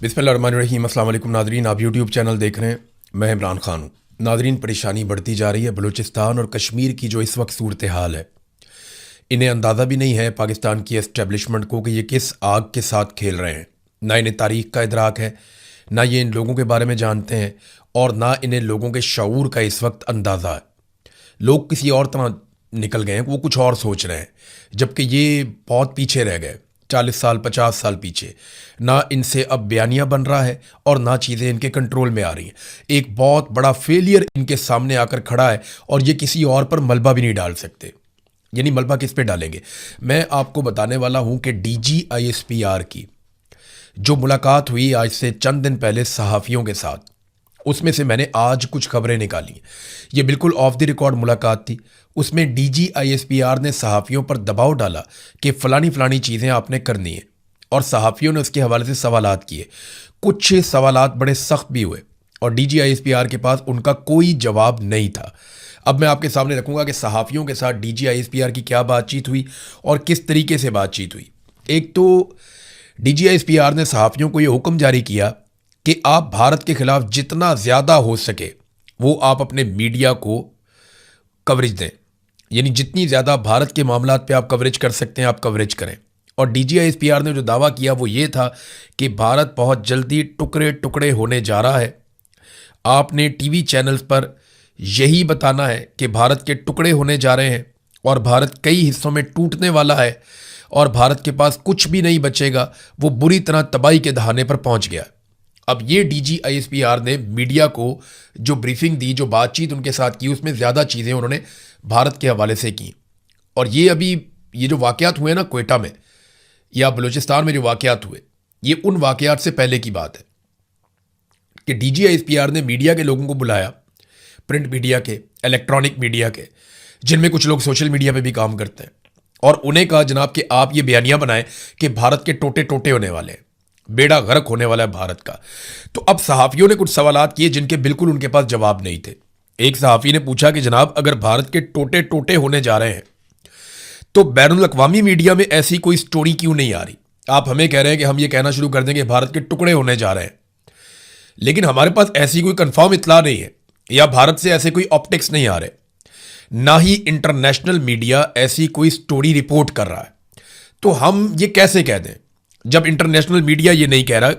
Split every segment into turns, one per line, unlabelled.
बिस्मिल्लाहिर्रहमानिर्रहीम। अस्सलाम वालेकुम नादरीन, आप यूट्यूब चैनल देख रहे हैं। मैं इमरान खान हूँ। नादरीन, परेशानी बढ़ती जा रही है। बलूचिस्तान और कश्मीर की जो इस वक्त सूरत हाल है, इन्हें अंदाज़ा भी नहीं है पाकिस्तान की एस्टेब्लिशमेंट को कि ये किस आग के साथ खेल रहे हैं। ना इन्हें तारीख़ का इदराक है, ना ये इन लोगों के बारे में जानते हैं, और ना इन्हें लोगों के शऊर का इस वक्त अंदाज़ा है। लोग किसी और तरह निकल गए हैं, वो कुछ और सोच रहे हैं, जबकि ये बहुत पीछे रह गए, 40 साल 50 साल पीछे। ना इनसे अब बयानिया बन रहा है और ना चीज़ें इनके कंट्रोल में आ रही हैं। एक बहुत बड़ा फेलियर इनके सामने आकर खड़ा है और ये किसी और पर मलबा भी नहीं डाल सकते। यानी मलबा किस पे डालेंगे? मैं आपको बताने वाला हूं कि DGISPR की जो मुलाकात हुई आज से चंद दिन पहले सहाफ़ियों के साथ, उसमें से मैंने आज कुछ खबरें निकाली। ये बिल्कुल ऑफ द रिकॉर्ड मुलाकात थी। उसमें DGISPR ने सहाफ़ियों पर दबाव डाला कि फ़लानी फ़लानी चीज़ें आपने करनी है, और सहाफ़ियों ने उसके हवाले से सवालात किए। कुछ सवालात बड़े सख्त भी हुए और DGISPR के पास उनका कोई जवाब नहीं था। अब मैं आपके सामने रखूँगा कि सहाफ़ियों के साथ DGISPR की क्या बातचीत हुई और किस तरीके से बातचीत हुई। एक तो DGISPR ने सहाफ़ियों को ये हुक्म जारी किया कि आप भारत के ख़िलाफ़ जितना ज़्यादा हो सके वो आप अपने मीडिया को कवरेज दें। यानी जितनी ज़्यादा भारत के मामलात पे आप कवरेज कर सकते हैं, आप कवरेज करें। और DGISPR ने जो दावा किया वो ये था कि भारत बहुत जल्दी टुकड़े टुकड़े होने जा रहा है। आपने टीवी चैनल्स पर यही बताना है कि भारत के टुकड़े होने जा रहे हैं और भारत कई हिस्सों में टूटने वाला है और भारत के पास कुछ भी नहीं बचेगा, वो बुरी तरह तबाही के दहाने पर पहुंच गया। अब ये DGISPR ने मीडिया को जो ब्रीफिंग दी, जो बातचीत उनके साथ की, उसमें ज़्यादा चीज़ें उन्होंने भारत के हवाले से की। और ये जो वाक़यात हुए ना क्वेटा में या बलूचिस्तान में, जो वाक़यात हुए, ये उन वाक़यात से पहले की बात है कि DGISPR ने मीडिया के लोगों को बुलाया, प्रिंट मीडिया के, इलेक्ट्रॉनिक मीडिया के, जिनमें कुछ लोग सोशल मीडिया पे भी काम करते हैं, और उन्हें कहा जनाब कि आप ये बयानिया बनाएं कि भारत के टोटे टोटे होने वाले हैं, बेड़ा गर्क होने वाला है भारत का। तो अब सहाफ़ियों ने कुछ सवालात किए जिनके बिल्कुल उनके पास जवाब नहीं थे। एक सहाफ़ी ने पूछा कि जनाब, अगर भारत के टोटे टोटे होने जा रहे हैं तो बैनुल अक़वामी मीडिया में ऐसी कोई स्टोरी क्यों नहीं आ रही? आप हमें कह रहे हैं कि हम ये कहना शुरू कर देंगे भारत के टुकड़े होने जा रहे हैं, लेकिन हमारे पास ऐसी कोई कंफर्म इत्तला नहीं है, या भारत से ऐसे कोई ऑप्टिक्स नहीं आ रहे, ना ही इंटरनेशनल मीडिया ऐसी कोई स्टोरी रिपोर्ट कर रहा है। तो हम ये कैसे कह दें जब इंटरनेशनल मीडिया ये नहीं कह रहा,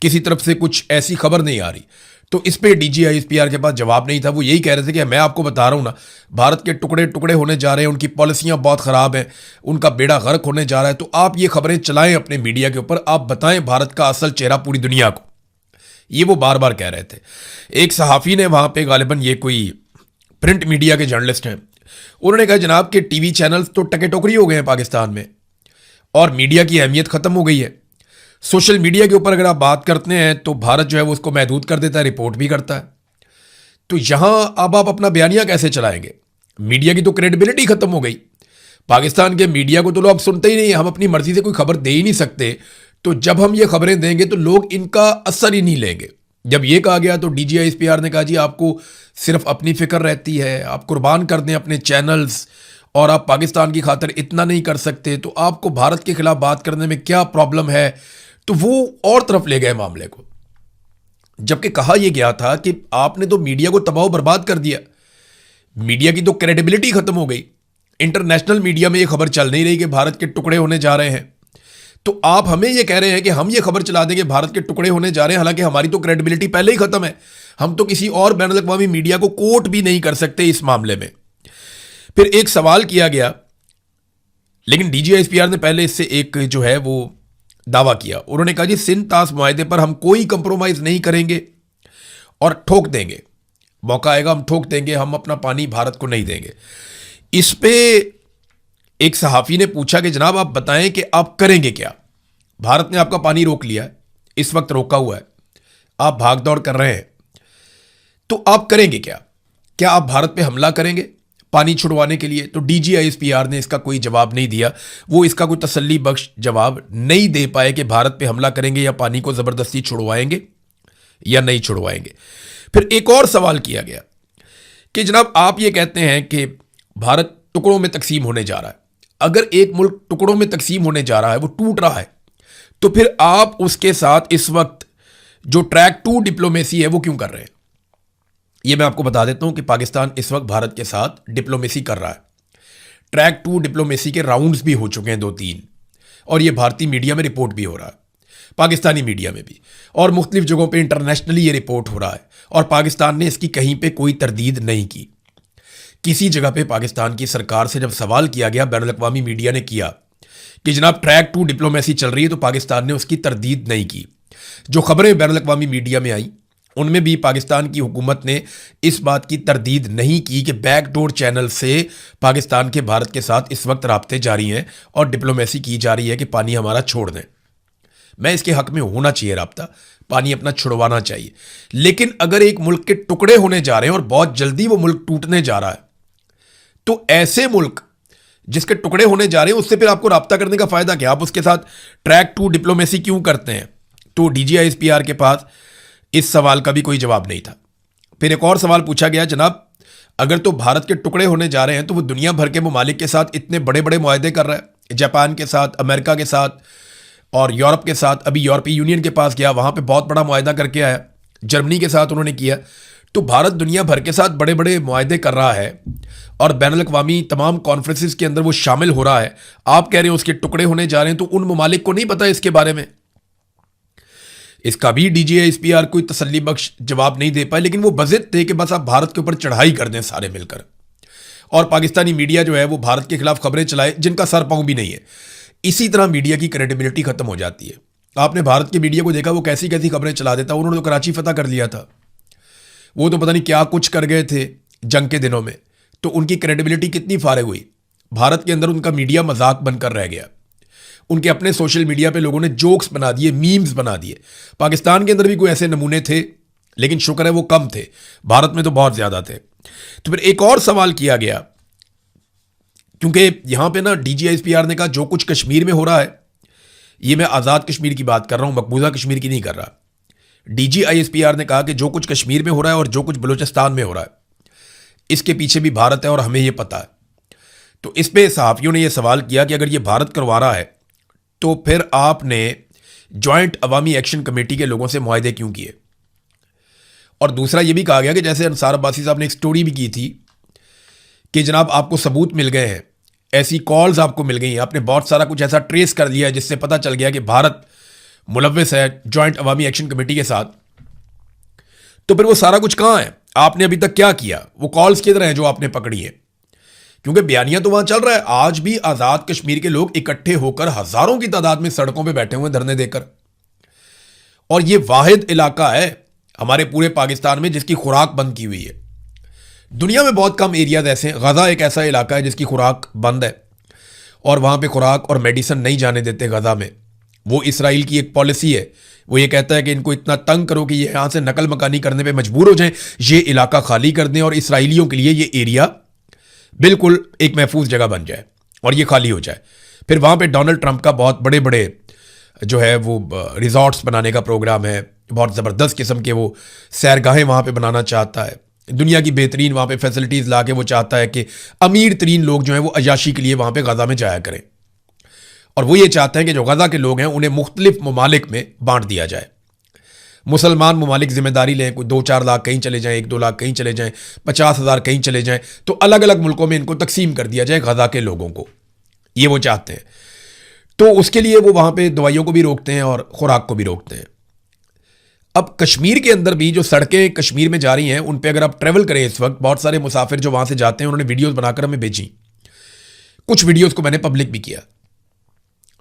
किसी तरफ से कुछ ऐसी खबर नहीं आ रही? तो इस पे DGISPR के पास जवाब नहीं था। वो यही कह रहे थे कि मैं आपको बता रहा हूँ ना, भारत के टुकड़े टुकड़े होने जा रहे हैं, उनकी पॉलिसियाँ बहुत ख़राब हैं, उनका बेड़ा गर्क होने जा रहा है। तो आप ये खबरें चलाएं अपने मीडिया के ऊपर, आप बताएं भारत का असल चेहरा पूरी दुनिया को। ये वो बार बार कह रहे थे। एक सहाफ़ी ने वहाँ पे, गालिबन ये कोई प्रिंट मीडिया के जर्नलिस्ट हैं, उन्होंने कहा जनाब कि टीवी चैनल्स तो टके टोकरी हो गए हैं पाकिस्तान में और मीडिया की अहमियत ख़त्म हो गई है। सोशल मीडिया के ऊपर अगर आप बात करते हैं तो भारत जो है वो उसको महदूद कर देता है, रिपोर्ट भी करता है। तो यहां अब आप अपना बयानिया कैसे चलाएंगे? मीडिया की तो क्रेडिबिलिटी खत्म हो गई। पाकिस्तान के मीडिया को तो लोग सुनते ही नहीं, हम अपनी मर्जी से कोई खबर दे ही नहीं सकते। तो जब हम ये खबरें देंगे तो लोग इनका असर ही नहीं लेंगे। जब ये कहा गया तो DGISPR ने कहा जी आपको सिर्फ अपनी फिक्र रहती है, आप कुर्बान कर दें अपने चैनल्स और आप पाकिस्तान की खातिर इतना नहीं कर सकते, तो आपको भारत के खिलाफ बात करने में क्या प्रॉब्लम है? तो वो और तरफ ले गए मामले को, जबकि कहा यह गया था कि आपने तो मीडिया को तबाह बर्बाद कर दिया, मीडिया की तो क्रेडिबिलिटी खत्म हो गई, इंटरनेशनल मीडिया में यह खबर चल नहीं रही कि भारत के टुकड़े होने जा रहे हैं। तो आप हमें यह कह रहे हैं कि हम ये खबर चला देंगे भारत के टुकड़े होने जा रहे हैं, हालांकि हमारी तो क्रेडिबिलिटी पहले ही खत्म है। हम तो किसी और बैनुल अक़वामी मीडिया को कोट भी नहीं कर सकते इस मामले में। फिर एक सवाल किया गया, लेकिन DGISPR ने पहले इससे एक जो है वो दावा किया। उन्होंने कहा जी सिंध ताश मुआहदे पर हम कोई कंप्रोमाइज नहीं करेंगे और ठोक देंगे, मौका आएगा हम ठोक देंगे, हम अपना पानी भारत को नहीं देंगे। इस पे एक सहाफ़ी ने पूछा कि जनाब आप बताएं कि आप करेंगे क्या? भारत ने आपका पानी रोक लिया है, इस वक्त रोका हुआ है, आप भाग दौड़ कर रहे हैं, तो आप करेंगे क्या? क्या आप भारत पे हमला करेंगे पानी छुड़वाने के लिए? तो DGISPR ने इसका कोई जवाब नहीं दिया। वो इसका कोई तसल्ली बख्श जवाब नहीं दे पाए कि भारत पे हमला करेंगे या पानी को ज़बरदस्ती छुड़वाएंगे या नहीं छुड़वाएंगे। फिर एक और सवाल किया गया कि जनाब आप ये कहते हैं कि भारत टुकड़ों में तकसीम होने जा रहा है, अगर एक मुल्क टुकड़ों में तकसीम होने जा रहा है, वो टूट रहा है, तो फिर आप उसके साथ इस वक्त जो ट्रैक टू डिप्लोमेसी है वो क्यों कर रहे हैं? ये मैं आपको बता देता हूं कि पाकिस्तान इस वक्त भारत के साथ डिप्लोमेसी कर रहा है। ट्रैक टू डिप्लोमेसी के राउंड्स भी हो चुके हैं 2-3, और ये भारतीय मीडिया में रिपोर्ट भी हो रहा है, पाकिस्तानी मीडिया में भी, और मुख्तलिफ जगहों पे इंटरनेशनली ये रिपोर्ट हो रहा है, और पाकिस्तान ने इसकी कहीं पे कोई तरदीद नहीं की। किसी जगह पे पाकिस्तान की सरकार से जब सवाल किया गया, बैनुल अक़वामी मीडिया ने किया कि जनाब ट्रैक टू डिप्लोमेसी चल रही है, तो पाकिस्तान ने उसकी तरदीद नहीं की। जो खबरें बैनुल अक़वामी मीडिया में आई उनमें भी पाकिस्तान की हुकूमत ने इस बात की तरदीद नहीं की कि बैकडोर चैनल से पाकिस्तान के भारत के साथ इस वक्त राब्ते जारी हैं और डिप्लोमेसी की जा रही है कि पानी हमारा छोड़ दें। मैं इसके हक में होना चाहिए राब्ता, पानी अपना छुड़वाना चाहिए। लेकिन अगर एक मुल्क के टुकड़े होने जा रहे हैं और बहुत जल्दी वो मुल्क टूटने जा रहा है, तो ऐसे मुल्क जिसके टुकड़े होने जा रहे हैं उससे फिर आपको राब्ता करने का फायदा क्या? आप उसके साथ ट्रैक टू डिप्लोमेसी क्यों करते हैं? तो DGISPR के पास इस सवाल का भी कोई जवाब नहीं था। फिर एक और सवाल पूछा गया, जनाब अगर तो भारत के टुकड़े होने जा रहे हैं तो वो दुनिया भर के ममालिक के साथ इतने बड़े बड़े मुआहदे कर रहा है, जापान के साथ, अमेरिका के साथ और यूरोप के साथ। अभी यूरोपीय यूनियन के पास गया, वहां पे बहुत बड़ा मुआहदा करके आया, जर्मनी के साथ उन्होंने किया। तो भारत दुनिया भर के साथ बड़े बड़े मुआहदे कर रहा है और बैनुल अक़वामी तमाम कॉन्फ्रेंसेस के अंदर वो शामिल हो रहा है। आप कह रहे हैं उसके टुकड़े होने जा रहे हैं, तो उन ममालिक को नहीं पता इसके बारे में? इसका भी DGISPR कोई तसल्ली बख्श जवाब नहीं दे पाए, लेकिन वो बज़िद थे कि बस आप भारत के ऊपर चढ़ाई कर दें सारे मिलकर, और पाकिस्तानी मीडिया जो है वो भारत के खिलाफ खबरें चलाए जिनका सर पांव भी नहीं है। इसी तरह मीडिया की क्रेडिबिलिटी खत्म हो जाती है। आपने भारत के मीडिया को देखा, वो कैसी कैसी खबरें चला देता। उन्होंने तो कराची फतह कर लिया था, वो तो पता नहीं क्या कुछ कर गए थे जंग के दिनों में, तो उनकी क्रेडिबिलिटी कितनी फारिग हुई। भारत के अंदर उनका मीडिया मजाक बनकर रह गया। उनके अपने सोशल मीडिया पे लोगों ने जोक्स बना दिए, मीम्स बना दिए। पाकिस्तान के अंदर भी कोई ऐसे नमूने थे, लेकिन शुक्र है वो कम थे, भारत में तो बहुत ज्यादा थे। तो फिर एक और सवाल किया गया, क्योंकि यहां पे ना DGISPR ने कहा जो कुछ कश्मीर में हो रहा है, ये मैं आज़ाद कश्मीर की बात कर रहा हूं, मकबूजा कश्मीर की नहीं कर रहा। DGISPR ने कहा कि जो कुछ कश्मीर में हो रहा है और जो कुछ बलूचिस्तान में हो रहा है, इसके पीछे भी भारत है और हमें यह पता है। तो इस पे सहाफ़ियों ने यह सवाल किया कि अगर ये भारत करवा रहा है तो फिर आपने जॉइंट अवामी एक्शन कमेटी के लोगों से मुआहदे क्यों किए? और दूसरा यह भी कहा गया कि जैसे अंसार अब्बासी साहब ने एक स्टोरी भी की थी कि जनाब आपको सबूत मिल गए हैं, ऐसी कॉल्स आपको मिल गई हैं, आपने बहुत सारा कुछ ऐसा ट्रेस कर लिया है जिससे पता चल गया कि भारत मुलव्विस है जॉइंट अवामी एक्शन कमेटी के साथ। तो फिर वो सारा कुछ कहां है? आपने अभी तक क्या किया? वो कॉल्स किधर हैं जो आपने पकड़ी है? क्योंकि बयानिया तो वहां चल रहा है। आज भी आजाद कश्मीर के लोग इकट्ठे होकर हजारों की तादाद में सड़कों पे बैठे हुए धरने देकर, और ये वाहिद इलाका है हमारे पूरे पाकिस्तान में जिसकी खुराक बंद की हुई है। दुनिया में बहुत कम एरियाज ऐसे हैं। गजा एक ऐसा इलाका है जिसकी खुराक बंद है, और वहां पे खुराक और मेडिसिन नहीं जाने देते गजा में। वो इसराइल की एक पॉलिसी है, वो ये कहता है कि इनको इतना तंग करो कि ये यहां से नकल मकानी करने पे मजबूर हो जाएं, ये इलाका खाली कर दें और इसराइलियों के लिए ये एरिया बिल्कुल एक महफूज जगह बन जाए और ये खाली हो जाए। फिर वहां पे डोनाल्ड ट्रंप का बहुत बड़े बड़े जो है वो रिजॉर्ट्स बनाने का प्रोग्राम है, बहुत ज़बरदस्त किस्म के वो सैरगाहें वहां पे बनाना चाहता है, दुनिया की बेहतरीन वहां पे फैसिलिटीज़ ला के वो चाहता है कि अमीर तरीन लोग जो हैं वो अयाशी के लिए वहां पे गजा में जाया करें। और वो ये चाहते हैं कि जो गजा के लोग हैं उन्हें मुख्तलिफ ममालिक में बांट दिया जाए। मुसलमान ममालिक जिम्मेदारी लें, कोई 2-4 लाख कहीं चले जाएं, 1-2 लाख कहीं चले जाएं, 50,000 कहीं चले जाएं, तो अलग अलग मुल्कों में इनको तकसीम कर दिया जाए गजा के लोगों को। ये वो चाहते हैं। तो उसके लिए वो वहां पे दवाइयों को भी रोकते हैं और खुराक को भी रोकते हैं। अब कश्मीर के अंदर भी जो सड़कें कश्मीर में जा रही हैं उन पे अगर आप ट्रेवल करें, इस वक्त बहुत सारे मुसाफिर जो वहां से जाते हैं उन्होंने वीडियोस बनाकर हमें भेजी। कुछ वीडियोस को मैंने पब्लिक भी किया,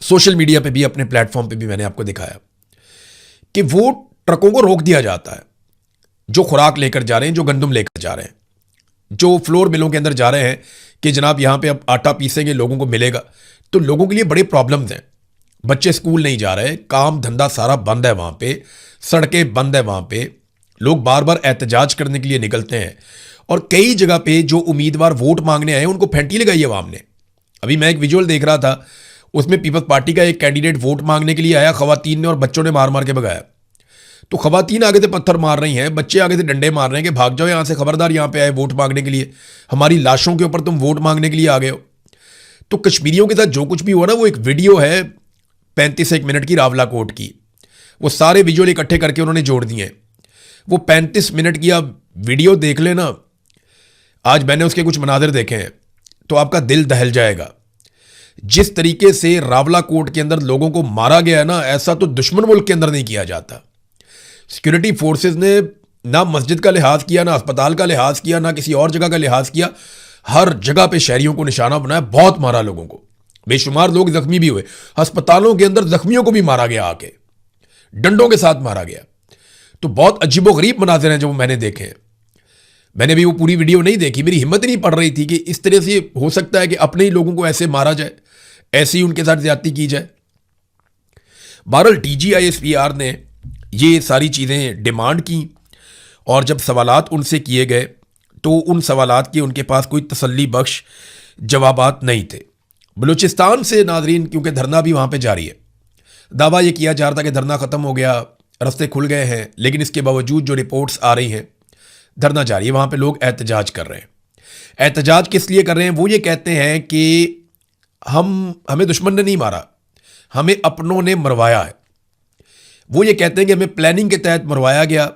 सोशल मीडिया पे भी, अपने प्लेटफॉर्म पे भी मैंने आपको दिखाया कि वो ट्रकों को रोक दिया जाता है जो खुराक लेकर जा रहे हैं, जो गंदम लेकर जा रहे हैं, जो फ्लोर मिलों के अंदर जा रहे हैं कि जनाब यहां पे अब आटा पीसेंगे, लोगों को मिलेगा। तो लोगों के लिए बड़े प्रॉब्लम्स हैं। बच्चे स्कूल नहीं जा रहे, काम धंधा सारा बंद है वहां पे, सड़कें बंद है वहां पे, लोग बार बार एहतजाज करने के लिए निकलते हैं। और कई जगह पे जो उम्मीदवार वोट मांगने आए उनको फेंटी लगाई है अवाम ने। अभी मैं एक विजुअल देख रहा था, उसमें पीपल्स पार्टी का एक कैंडिडेट वोट मांगने के लिए आया, खवातीन ने और बच्चों ने मार मार के भगाया। तो खवातीन आगे से पत्थर मार रही हैं, बच्चे आगे से डंडे मार रहे हैं कि भाग जाओ यहां से, खबरदार यहां पे आए वोट मांगने के लिए, हमारी लाशों के ऊपर तुम वोट मांगने के लिए आ गए हो। तो कश्मीरियों के साथ जो कुछ भी हुआ ना, वो एक वीडियो है 35 मिनट की रावलाकोट की, वो सारे विजुअल इकट्ठे करके उन्होंने जोड़ दिए हैं। वो 35 मिनट की आप वीडियो देख लेना, आज मैंने उसके कुछ मनाजिर देखे हैं तो आपका दिल दहल जाएगा। जिस तरीके से रावला कोट के अंदर लोगों को मारा गया है ना, ऐसा तो दुश्मन मुल्क के अंदर नहीं किया जाता। सिक्योरिटी फोर्सेस ने ना मस्जिद का लिहाज किया, ना अस्पताल का लिहाज किया, ना किसी और जगह का लिहाज किया। हर जगह पे शहरियों को निशाना बनाया, बहुत मारा लोगों को। बेशुमार लोग जख्मी भी हुए, अस्पतालों के अंदर जख्मियों को भी मारा गया, आके डंडों के साथ मारा गया। तो बहुत अजीबोगरीब मनाजिर हैं जो मैंने देखे हैं। मैंने भी वो पूरी वीडियो नहीं देखी, मेरी हिम्मत ही नहीं पड़ रही थी कि इस तरह से हो सकता है कि अपने ही लोगों को ऐसे मारा जाए, ऐसे ही उनके साथ ज्यादती की जाए। बहरहाल DGISPR ने ये सारी चीज़ें डिमांड की और जब सवालात उनसे किए गए तो उन सवालात के उनके पास कोई तसल्ली बख्श जवाबात नहीं थे। बलूचिस्तान से नाजरीन, क्योंकि धरना भी वहाँ पे जारी है, दावा ये किया जा रहा था कि धरना ख़त्म हो गया, रास्ते खुल गए हैं, लेकिन इसके बावजूद जो रिपोर्ट्स आ रही हैं धरना जारी है। वहाँ पे लोग एहतजाज कर रहे हैं। एहतजाज किस लिए कर रहे हैं? वो ये कहते हैं कि हमें दुश्मन ने नहीं मारा, हमें अपनों ने मरवाया है। वो ये कहते हैं कि हमें प्लानिंग के तहत मरवाया गया,